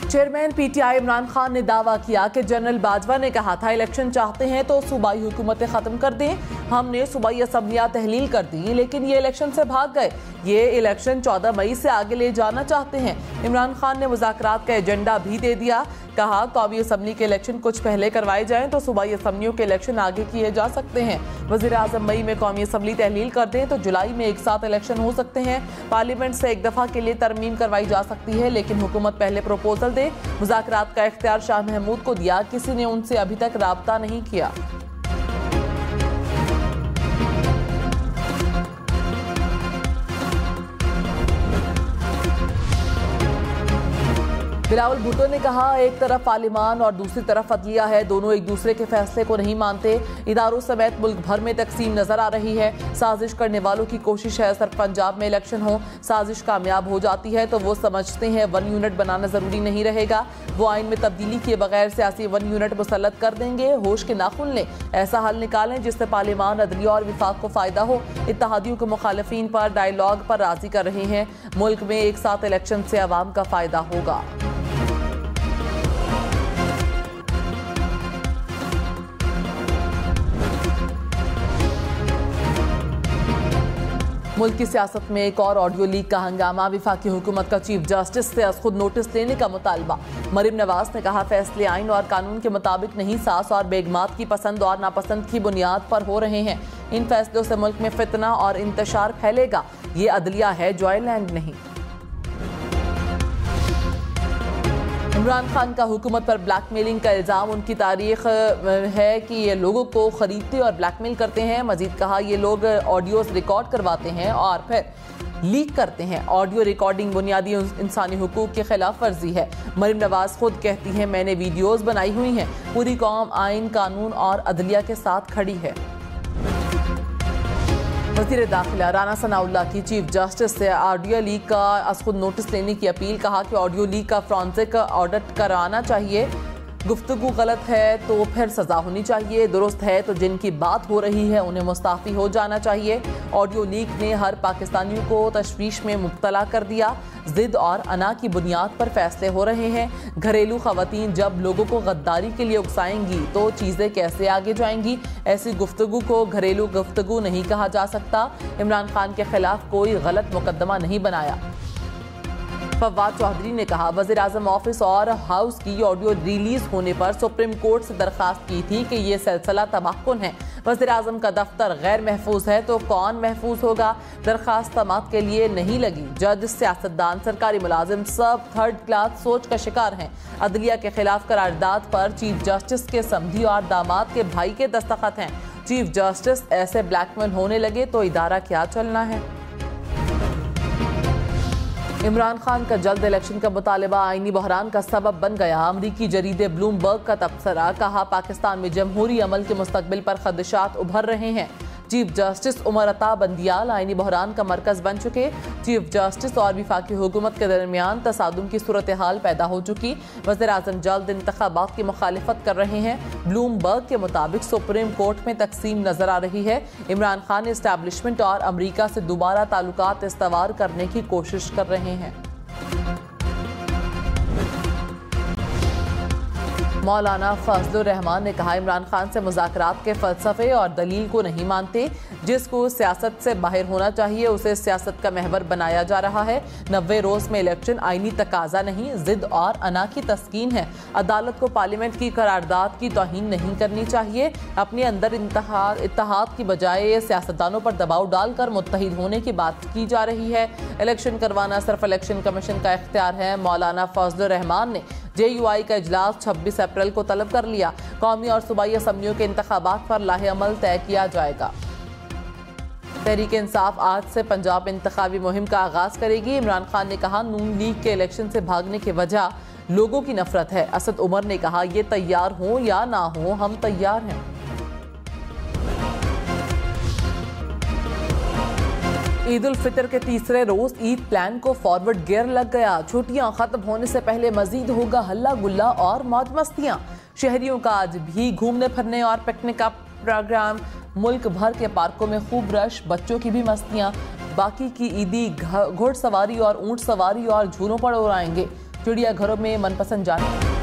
Chairman PTI Imran Khan ने दावा किया कि जनरल बाजवा ने कहा था इलेक्शन चाहते हैं तो सूबाई हुकूमतें खत्म कर दें। हमने सूबाई असम्बलियां तहलील कर दी लेकिन ये इलेक्शन से भाग गए। ये इलेक्शन 14 मई से आगे ले जाना चाहते हैं। इमरान खान ने मुज़ाकरात का एजेंडा भी दे दिया। कहा कौमी असम्बली के इलेक्शन कुछ पहले करवाए जाएं तो सूबाई असम्बलियों के इलेक्शन आगे किए जा सकते हैं। वज़ीर आज़म मई में कौमी असम्बली तहलील कर दें तो जुलाई में एक साथ इलेक्शन हो सकते हैं। पार्लियामेंट से एक दफ़ा के लिए तरमीम करवाई जा सकती है लेकिन हुकूमत पहले प्रपोजल दे। मुज़ाकरात का इख्तियार शाह महमूद को दिया, किसी ने उनसे अभी तक राब्ता नहीं किया। बिलावल भुट्टो ने कहा एक तरफ पार्लिमान और दूसरी तरफ अदलिया है, दोनों एक दूसरे के फैसले को नहीं मानते। इदारों समेत मुल्क भर में तकसीम नजर आ रही है। साजिश करने वालों की कोशिश है सिर्फ पंजाब में इलेक्शन हो। साजिश कामयाब हो जाती है तो वो समझते हैं 1 यूनिट बनाना जरूरी नहीं रहेगा। वो आइन में तब्दीली किए बगैर सियासी 1 यूनिट मुसल्लत कर देंगे। होश के नाखुन लें, ऐसा हल निकालें जिससे पार्लिमान, अदलिया और विफाक को फायदा हो। इत्तेहादियों के मुखालिफिन पर डायलॉग पर राजी कर रहे हैं। मुल्क में एक साथ इलेक्शन से अवाम का फायदा होगा। मुल्क की सियासत में एक और ऑडियो लीक का हंगामा। वफाकी हुकूमत का चीफ जस्टिस से आज खुद नोटिस लेने का मुतालबा। मरीम नवाज ने कहा फैसले आइन और कानून के मुताबिक नहीं, सास और बेगमात की पसंद और नापसंद की बुनियाद पर हो रहे हैं। इन फैसलों से मुल्क में फितना और इंतशार फैलेगा। ये अदलिया है, जॉयलैंड नहीं। इमरान खान का हुकूमत पर ब्लैकमेलिंग का इल्ज़ाम। उनकी तारीख है कि ये लोगों को खरीदते और ब्लैकमेल करते हैं। मजीद कहा ये लोग ऑडियोज रिकॉर्ड करवाते हैं और फिर लीक करते हैं। ऑडियो रिकॉर्डिंग बुनियादी इंसानी हुकूक की खिलाफ वर्जी है। मरीम नवाज खुद कहती हैं मैंने वीडियोज़ बनाई हुई हैं। पूरी कौम आइन, कानून और अदलिया के साथ खड़ी है। वज़ीर दाखिला राना सनाउल्लाह की चीफ जस्टिस से ऑडियो लीक का आज खुद नोटिस लेने की अपील। कहा कि ऑडियो लीक का फॉरेंसिक ऑडिट कराना चाहिए। गुफ्तगू गलत है तो फिर सज़ा होनी चाहिए, दुरुस्त है तो जिनकी बात हो रही है उन्हें मुस्ताफ़ी हो जाना चाहिए। ऑडियो लीक ने हर पाकिस्तानी को तशवीश में मुब्तला कर दिया। जिद और अना की बुनियाद पर फैसले हो रहे हैं। घरेलू ख़वातीन जब लोगों को गद्दारी के लिए उकसाएंगी तो चीज़ें कैसे आगे जाएंगी। ऐसी गुफ्तगू को घरेलू गुफ्तगू नहीं कहा जा सकता। इमरान खान के खिलाफ कोई गलत मुकदमा नहीं बनाया। फवाद चौधरी ने कहा वज़ीर आज़म ऑफिस और हाउस की ऑडियो रिलीज होने पर सुप्रीम कोर्ट से दरख्वास्त की थी कि ये सिलसिला तबाहकुन है। वज़ीर आज़म का दफ्तर गैर महफूज है तो कौन महफूज होगा। दरख्वास्त समाअत के लिए नहीं लगी। जज, सियासतदान, सरकारी मुलाजिम सब थर्ड क्लास सोच का शिकार हैं। अदलिया के खिलाफ करारदाद पर चीफ जस्टिस के समधी और दामाद के भाई के दस्तखत हैं। चीफ जस्टिस ऐसे ब्लैकमेल होने लगे तो इदारा क्या चलना है। इमरान खान का जल्द इलेक्शन का मुतालबा आईनी बहरान का सबब बन गया। अमरीकी जरीदे ब्लूमबर्ग का तबसरा। कहा पाकिस्तान में जमहूरी अमल के मुस्तकबिल पर खदशात उभर रहे हैं। चीफ जस्टिस उमर अता बंदियाल आईनी बहरान का मरकज बन चुके। चीफ जस्टिस और वफाकी हुकूमत के दरमियान तसादुम की सूरत हाल पैदा हो चुकी। वज़ीर आज़म जल्द इंतखाबात की मुखालिफत कर रहे हैं। ब्लूमबर्ग के मुताबिक सुप्रीम कोर्ट में तकसीम नजर आ रही है। इमरान खान इस्टेब्लिशमेंट और अमरीका से दोबारा ताल्लुकात इस्तवार करने की कोशिश कर रहे हैं। मौलाना फजलुर रहमान ने कहा इमरान खान से मुज़ाकरात के फ़लसफ़े और दलील को नहीं मानते। जिसको सियासत से बाहर होना चाहिए उसे सियासत का महवर बनाया जा रहा है। 90 रोज़ में इलेक्शन आईनी तकाजा नहीं, जिद और अना की तस्कीन है। अदालत को पार्लियामेंट की करारदाद की तौहीन नहीं करनी चाहिए। अपने अंदर इत्तेहाद की बजाय सियासतदानों पर दबाव डालकर मुत्तहिद होने की बात की जा रही है। इलेक्शन करवाना सिर्फ इलेक्शन कमीशन का इख्तियार है। मौलाना फजलुर रहमान ने JUI का इजलास 26 अप्रैल को तलब कर लिया। कौमी और सूबाई असम्बलियों के इंतखाबात पर लाहे अमल तय किया जाएगा। तहरीक इंसाफ आज से पंजाब इंतखाबी मुहिम का आगाज करेगी। इमरान खान ने कहा नून लीग के इलेक्शन से भागने की वजह लोगों की नफरत है। असद उमर ने कहा ये तैयार हो या ना हो हम तैयार हैं। ईद उल फितर के तीसरे रोज ईद प्लान को फॉरवर्ड गियर लग गया। छुट्टियां खत्म होने से पहले मजीद होगा हल्ला गुल्ला और मौज मस्तियां। शहरियों का आज भी घूमने फिरने और पिकनिक का प्रोग्राम। मुल्क भर के पार्कों में खूब रश, बच्चों की भी मस्तियां। बाकी की ईदी घुड़सवारी और ऊंट सवारी और झूलों पर उड़ाएंगे। चिड़ियाघरों में मनपसंद जाने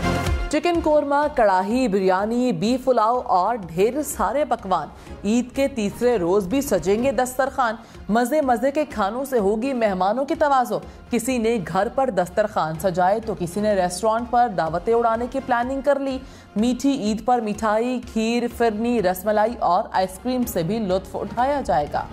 चिकन कोरमा, कड़ाही, बिरयानी, बीफ पुलाव और ढेर सारे पकवान। ईद के तीसरे रोज भी सजेंगे दस्तरखान। मजे मजे के खानों से होगी मेहमानों की तवाज़ो। किसी ने घर पर दस्तरखान सजाए तो किसी ने रेस्टोरेंट पर दावतें उड़ाने की प्लानिंग कर ली। मीठी ईद पर मिठाई, खीर, फिरनी, रसमलाई और आइसक्रीम से भी लुत्फ उठाया जाएगा।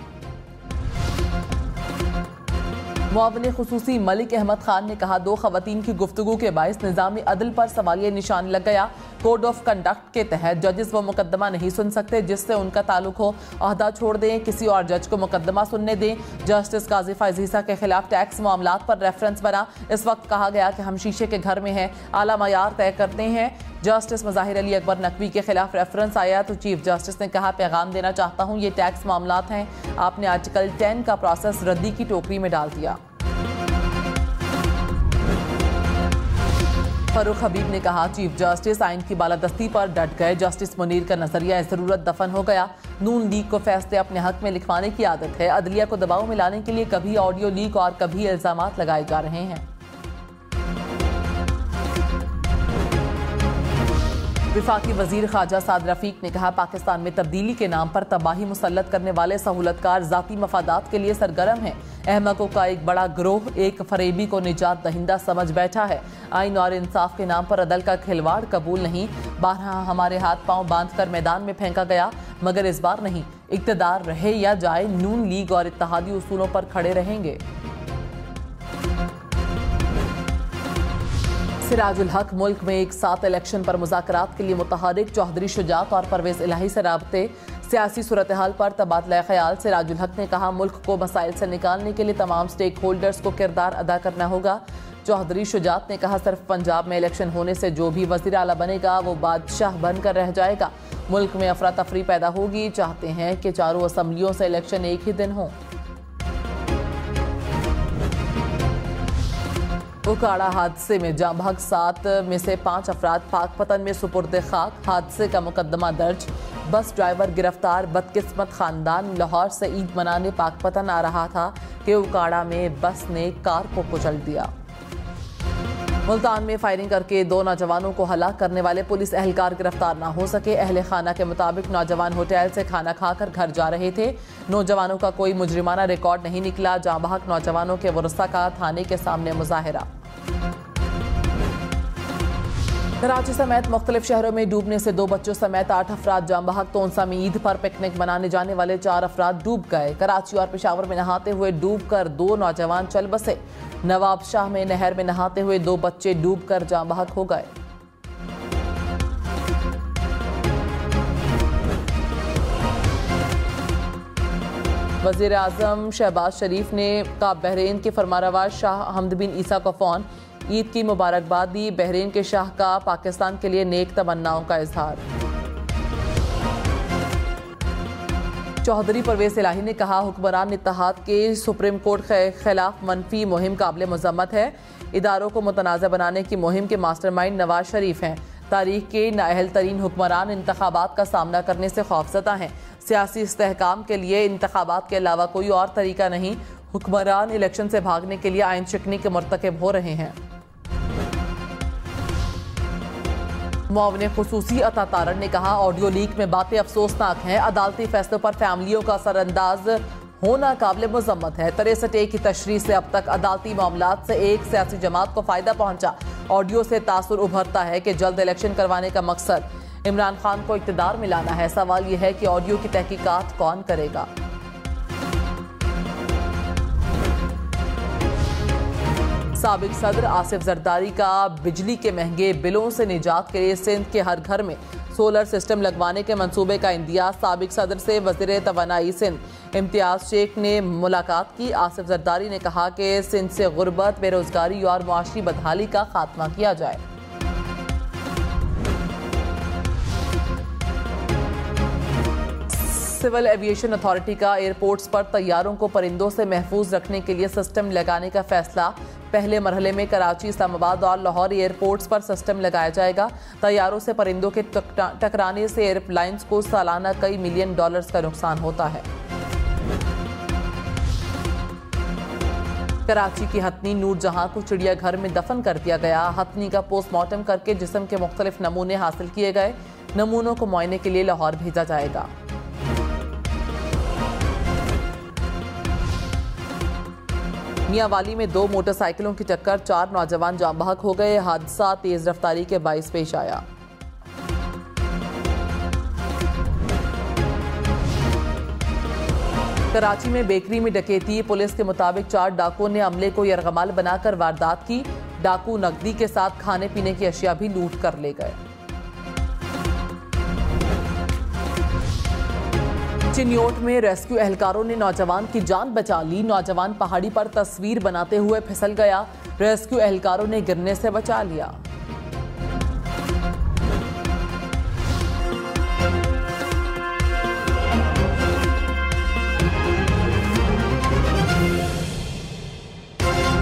मुआविन खुसूसी मलिक अहमद खान ने कहा, 2 खवातीन की गुफ्तगू के बाइस निज़ामी अदल पर सवालिया निशान लग गया। कोड ऑफ कंडक्ट के तहत जजेस वो मुकदमा नहीं सुन सकते जिससे उनका ताल्लुक हो। अहदा छोड़ दें, किसी और जज को मुकदमा सुनने दें। जस्टिस काजी फैज़ ईसा के खिलाफ टैक्स मामलात पर रेफरेंस बना। इस वक्त कहा गया कि हम शीशे के घर में हैं, आला मयार तय करते हैं। जस्टिस मज़ाहिर अली अकबर नकवी के खिलाफ रेफरेंस आया तो चीफ जस्टिस ने कहा, पैगाम देना चाहता हूँ, ये टैक्स मामलात हैं। आपने आर्टिकल 10 का प्रोसेस रद्दी की टोकरी में डाल दिया। फरूख हबीब ने कहा, चीफ जस्टिस आइन की बालादस्ती पर डट गए। जस्टिस मुनीर का नजरिया ज़रूरत दफन हो गया। नून लीग को फैसले अपने हक में लिखवाने की आदत है। अदलिया को दबाव में लाने के लिए कभी ऑडियो लीक और कभी इल्जामात लगाए जा रहे हैं। विफाकी वजीर ख्वाजा साद रफीक ने कहा, पाकिस्तान में तब्दीली के नाम पर तबाही मुसल्लत करने वाले सहूलतकार जाती मफादात के लिए सरगर्म हैं। अहमकों का एक बड़ा गिरोह एक फरेबी को निजात दहिंदा समझ बैठा है। आइन और इंसाफ के नाम पर अदल का खिलवाड़ कबूल नहीं। 12 हमारे हाथ पांव बांधकर मैदान में फेंका गया, मगर इस बार नहीं। इक़्तिदार रहे या जाए, नून लीग और इत्तेहादी उसूलों पर खड़े रहेंगे। सिराजुल हक मुल्क में एक साथ इलेक्शन पर मुज़ाकरात के लिए मुतहरिक। चौधरी शुजात और परवेज इलाही से राबते। सियासी सूरत हाल पर तबादला ख्याल। सिराजुल हक ने कहा, मुल्क को मसाइल से निकालने के लिए तमाम स्टेक होल्डर्स को किरदार अदा करना होगा। चौधरी शुजात ने कहा, सिर्फ पंजाब में इलेक्शन होने से जो भी वज़ीर आला बनेगा वो बादशाह बनकर रह जाएगा। मुल्क में अफरा तफरी पैदा होगी। चाहते हैं कि चारों असम्बलियों से इलेक्शन एक ही दिन हो। उकाड़ा हादसे में जाँ बहक 7 में से 5 अफराद पाकपतन में सुपुर्द खाक। हादसे का मुकदमा दर्ज। बस ड्राइवर गिरफ्तार। बदकिस्मत खानदान लाहौर से ईद मनाने पाकपतन आ रहा था कि उकाड़ा में बस ने कार को कुचल दिया। मुल्तान में फायरिंग करके 2 नौजवानों को हलाक करने वाले पुलिस एहलकार गिरफ्तार ना हो सके। अहले खाना के मुताबिक नौजवान होटल से खाना खाकर घर जा रहे थे। नौजवानों का कोई मुजरिमाना रिकॉर्ड नहीं निकला। जाँ बहक नौजवानों के वरसा का थाने के सामने मुजाहिरा। कराची समेत मुख्तलिफ शहरों में डूबने से 2 बच्चों समेत 8 अफराद जाँ बहक। तोनसा में ईद पर पिकनिक मनाने जाने वाले 4 अफराद डूब गए। कराची और पेशावर में नहाते हुए डूब कर 2 नौजवान चल बसे। नवाबशाह में नहर में नहाते हुए 2 बच्चे डूब कर जाँ बहक हो गए। वज़ीर आज़म शहबाज शरीफ ने का बहरीन के फरमारवा शाह हमद बिन ईसा को फ़ोन। ईद की मुबारकबाद दी। बहरीन के शाह का पाकिस्तान के लिए नेक तमन्नाओं का इजहार। चौधरी परवेज इलाही ने कहा, हुक्मरान इत्तेहाद के सुप्रीम कोर्ट के खिलाफ मनफी मुहिम काबिल मज़म्मत है। इदारों को मुतनाज़ा बनाने की मुहिम के मास्टरमाइंड नवाज शरीफ हैं। तारीख के नाअहल तरीन हुक्मरान इंतखाबात का सामना करने से खौफज़दा हैं। सियासी इस्तेहकाम के लिए इंतखाबात के अलावा कोई और तरीका नहीं। हुक्मरान इलेक्शन से भागने के लिए आइन शिकनी के मर्तकब हो रहे हैं। मुआविन खुसूसी अता तारड़ ने कहा, ऑडियो लीक में बातें अफसोसनाक हैं। अदालती फैसलों पर फैमिलियों का असरअंदाज होना काबिल मज़म्मत है। 63A की तशरीह से अब तक अदालती मामलात से एक सियासी जमात को फ़ायदा पहुंचा। ऑडियो से तासुर उभरता है कि जल्द इलेक्शन करवाने का मकसद इमरान खान को इक़्तिदार में लाना है। सवाल यह है कि ऑडियो की तहकीकात कौन करेगा। साबिक सदर आसिफ जरदारी का बिजली के महंगे बिलों से निजात के लिए सिंध के हर घर में सोलर सिस्टम लगवाने के मंसूबे का इंदियाज। साबिक सदर से वज़ीर तवानाई सिंध इम्तियाज शेख ने मुलाकात की। आसिफ जरदारी ने कहा कि सिंध से गुर्बत, बेरोजगारी और मुआशरी बदहाली का खात्मा किया जाए। सिविल एविएशन अथॉरिटी का एयरपोर्ट्स पर तैयारों को परिंदों से महफूज रखने के लिए सिस्टम लगाने का फैसला। पहले मरहले में कराची, इस्लामाबाद और लाहौर एयरपोर्ट्स पर सिस्टम लगाया जाएगा। तैयारों से परिंदों के टकराने से एयरलाइंस को सालाना कई $मिलियन का नुकसान होता है। कराची की हथनी नूरजहां को चिड़ियाघर में दफन कर दिया गया। हथनी का पोस्टमार्टम करके जिस्म के मुख्तलिफ नमूने हासिल किए गए। नमूनों को मुआयने के लिए लाहौर भेजा जाएगा। मियांवाली में 2 मोटरसाइकिलों की टक्कर, 4 नौजवान जाम बहक हो गए। हादसा तेज रफ्तारी के बाइस पेश आया। कराची में बेकरी में डकैती, पुलिस के मुताबिक 4 डाकुओं ने अमले को यरगमाल बनाकर वारदात की। डाकू नकदी के साथ खाने पीने की अशिया भी लूट कर ले गए। चिन्योट में रेस्क्यू एहलकारों ने नौजवान की जान बचा ली। नौजवान पहाड़ी पर तस्वीर बनाते हुए फिसल गया। रेस्क्यू एहलकारों ने गिरने से बचा लिया।